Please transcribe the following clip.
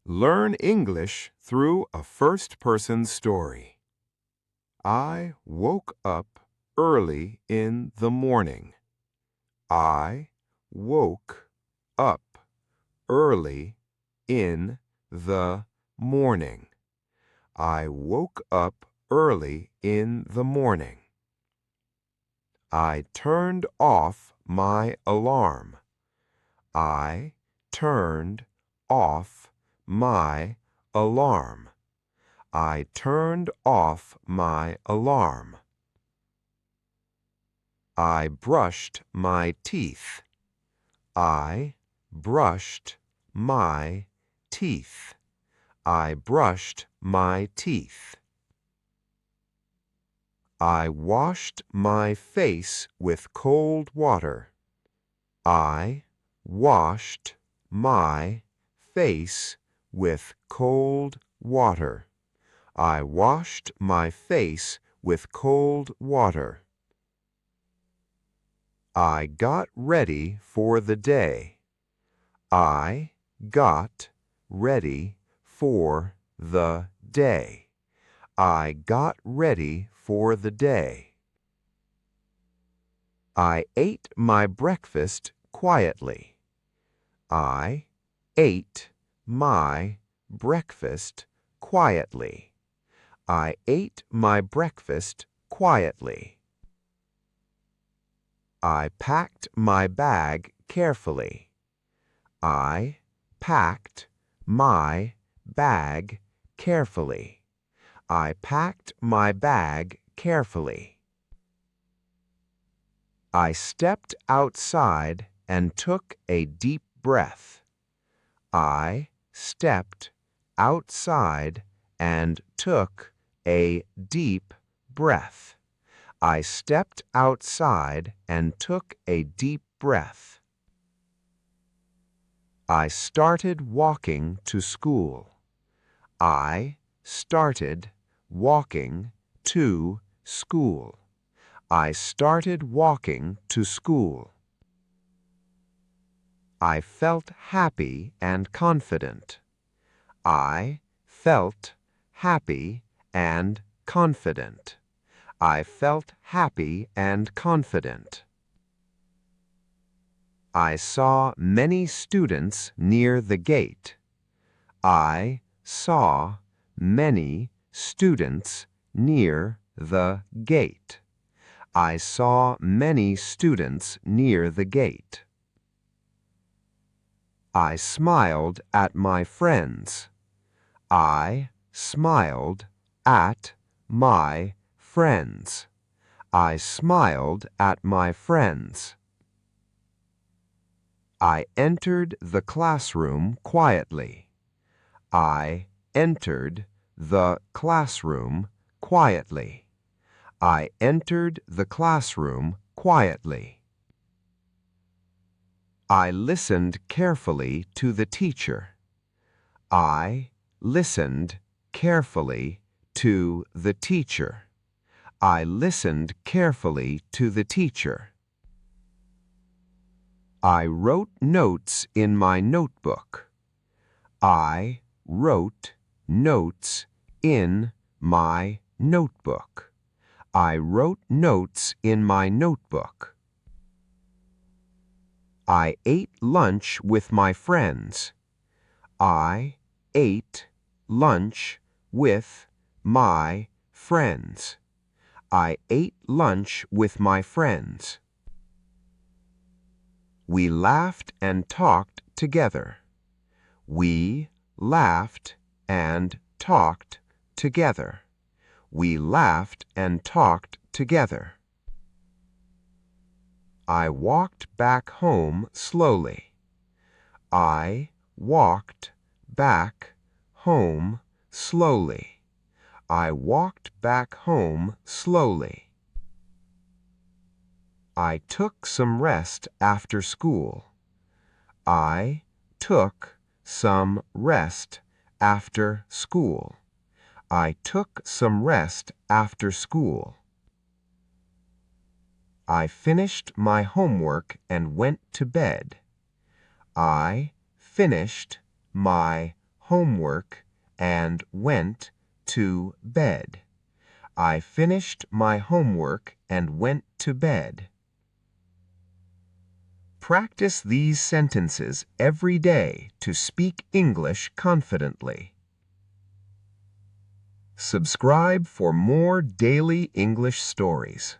Learn English through a first-person story. I woke up early in the morning. I woke up early in the morning. I woke up early in the morning. I turned off my alarm. I turned off my alarm. I turned off my alarm. I brushed my teeth. I brushed my teeth. I brushed my teeth. I washed my face with cold water. I washed my face with cold water. I washed my face with cold water. I got ready for the day. I got ready for the day. I got ready for the day. I ate my breakfast quietly. I ate my breakfast quietly. I ate my breakfast quietly. I packed my bag carefully. I packed my bag carefully. I packed my bag carefully. I stepped outside and took a deep breath. I stepped outside and took a deep breath. I stepped outside and took a deep breath. I started walking to school. I started walking to school. I started walking to school. I felt happy and confident. I felt happy and confident. I felt happy and confident. I saw many students near the gate. I saw many students near the gate. I saw many students near the gate. I smiled at my friends. I smiled at my friends. I smiled at my friends. I entered the classroom quietly. I entered the classroom quietly. I entered the classroom quietly. I listened carefully to the teacher. I listened carefully to the teacher. I listened carefully to the teacher. I wrote notes in my notebook. I wrote notes in my notebook. I wrote notes in my notebook. I ate lunch with my friends. I ate lunch with my friends. I ate lunch with my friends. We laughed and talked together. We laughed and talked together. We laughed and talked together. I walked back home slowly. I walked back home slowly. I walked back home slowly. I took some rest after school. I took some rest after school. I took some rest after school. I finished my homework and went to bed. I finished my homework and went to bed. I finished my homework and went to bed. Practice these sentences every day to speak English confidently. Subscribe for more daily English stories.